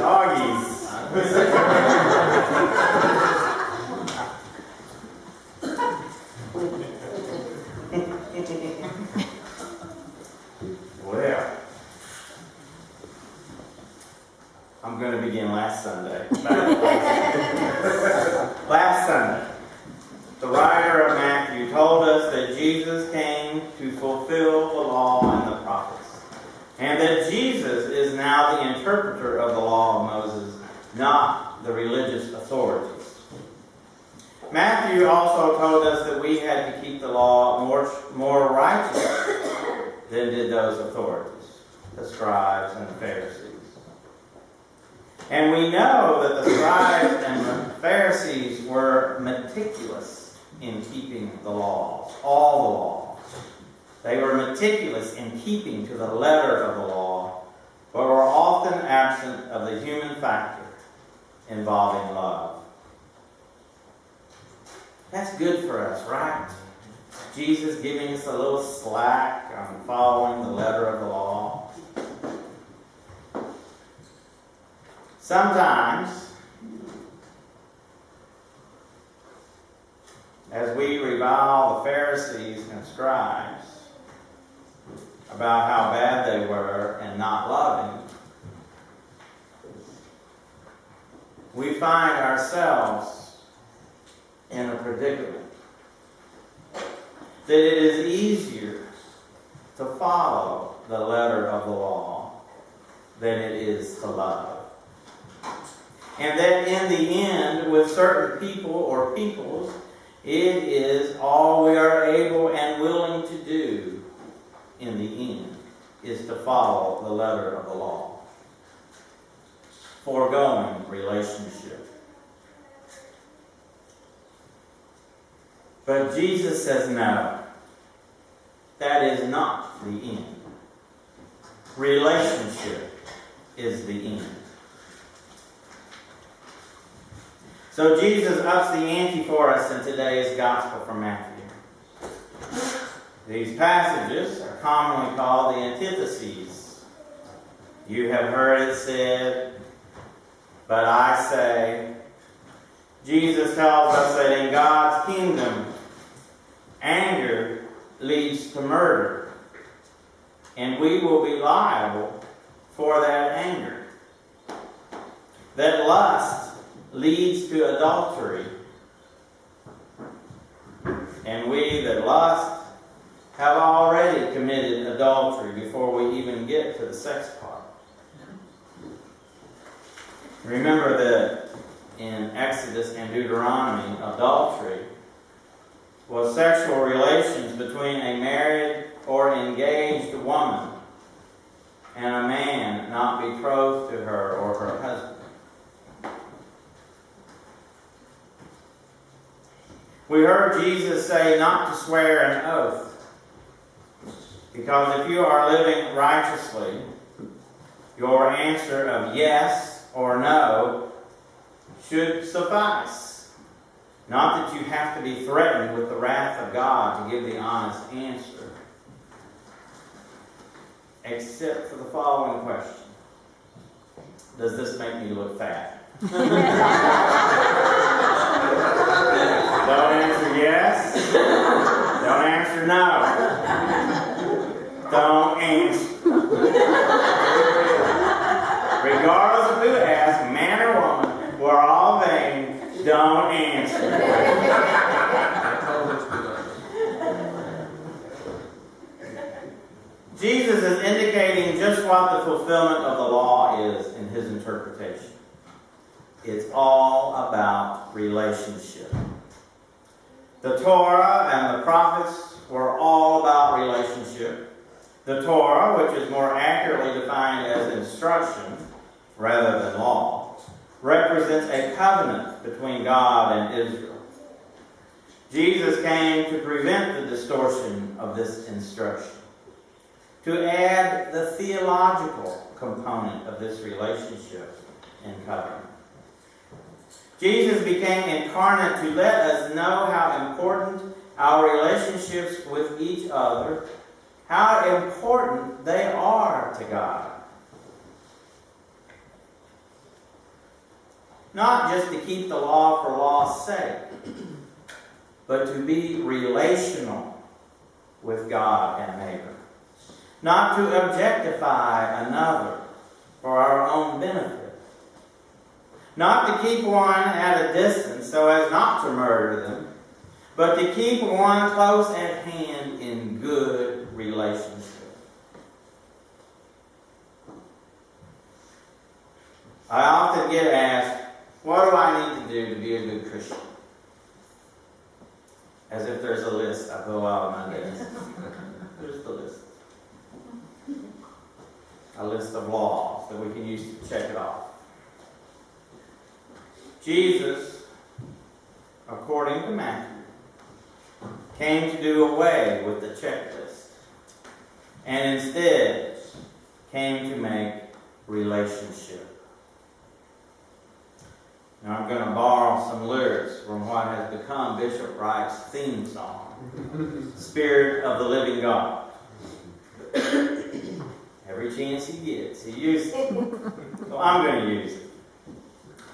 Doggies. Well, I'm going to begin last Sunday. Last Sunday, the writer of Matthew told us that Jesus came to fulfill the law and the prophets, and that Jesus is now the interpreter of the law of Moses, not the religious authorities. Matthew also told us that we had to keep the law more righteous than did those authorities, the scribes and the Pharisees. And we know that the scribes and the Pharisees were meticulous in keeping the laws, all the laws. They were meticulous in keeping to the letter of the law, but were often absent of the human factor involving love. That's good for us, right? Jesus giving us a little slack on following the letter of the law. Sometimes, as we revile the Pharisees and scribes about how bad they were and not loving, we find ourselves in a predicament. That it is easier to follow the letter of the law than it is to love. And that in the end, with certain people or peoples, it is all we are able and willing to do in the end is to follow the letter of the law. Foregoing relationship. But Jesus says no. That is not the end. Relationship is the end. So Jesus ups the ante for us in today's Gospel from Matthew. These passages are commonly called the antitheses. You have heard it said, but I say. Jesus tells us that in God's kingdom, anger leads to murder, and we will be liable for that anger. That lust leads to adultery, and we that lust have already committed adultery before we even get to the sex part. Remember that in Exodus and Deuteronomy, adultery was sexual relations between a married or engaged woman and a man not betrothed to her or her husband. We heard Jesus say not to swear an oath, because if you are living righteously, your answer of yes or no should suffice. Not that you have to be threatened with the wrath of God to give the honest answer. Except for the following question. Does this make me look fat? Don't answer yes. Don't answer no. Don't answer. Regardless of who asks, man or woman, we're all vain. Don't answer. Jesus is indicating just what the fulfillment of the law is in his interpretation. It's all about relationship. The Torah and the prophets were all about relationship. The Torah, which is more accurately defined as instruction rather than law, represents a covenant between God and Israel. Jesus came to prevent the distortion of this instruction, to add the theological component of this relationship and covenant. Jesus became incarnate to let us know how important our relationships with each other, how important they are to God. Not just to keep the law for law's sake, but to be relational with God and neighbor. Not to objectify another for our own benefit. Not to keep one at a distance so as not to murder them, but to keep one close at hand in good relationship. I often get asked, what do I need to do to be a good Christian? As if there's a list I pull out of my desk. Here's the list. A list of laws that we can use to check it off. Jesus, according to Matthew, came to do away with the checklist and instead came to make relationship. Now I'm going to borrow some lyrics from what has become Bishop Wright's theme song, Spirit of the Living God. Every chance he gets, he uses it. So I'm going to use it.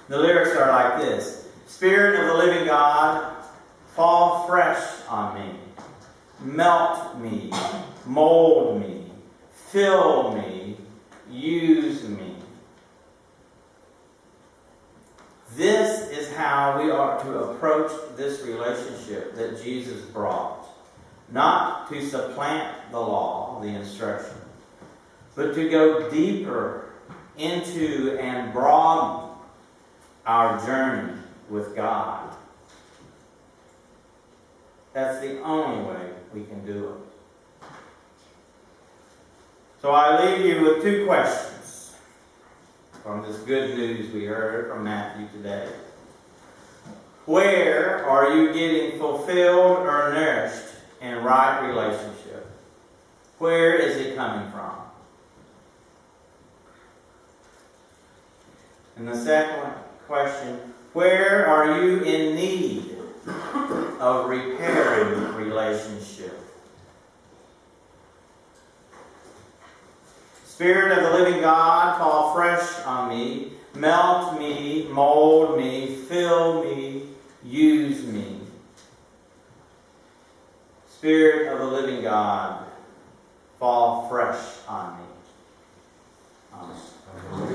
The lyrics are like this. Spirit of the living God, fall fresh on me. Melt me, mold me, fill me, use me. This is how we are to approach this relationship that Jesus brought. Not to supplant the law, the instruction, but to go deeper into and broaden our journey with God. That's the only way we can do it. So I leave you with two questions from this good news we heard from Matthew today. Where are you getting fulfilled or nourished in right relationship? Where is it coming from? And the second question, where are you in need of repairing relationship? Spirit of the living God, fall fresh on me, melt me, mold me, fill me, use me. Spirit of the living God, fall fresh on me. Amen.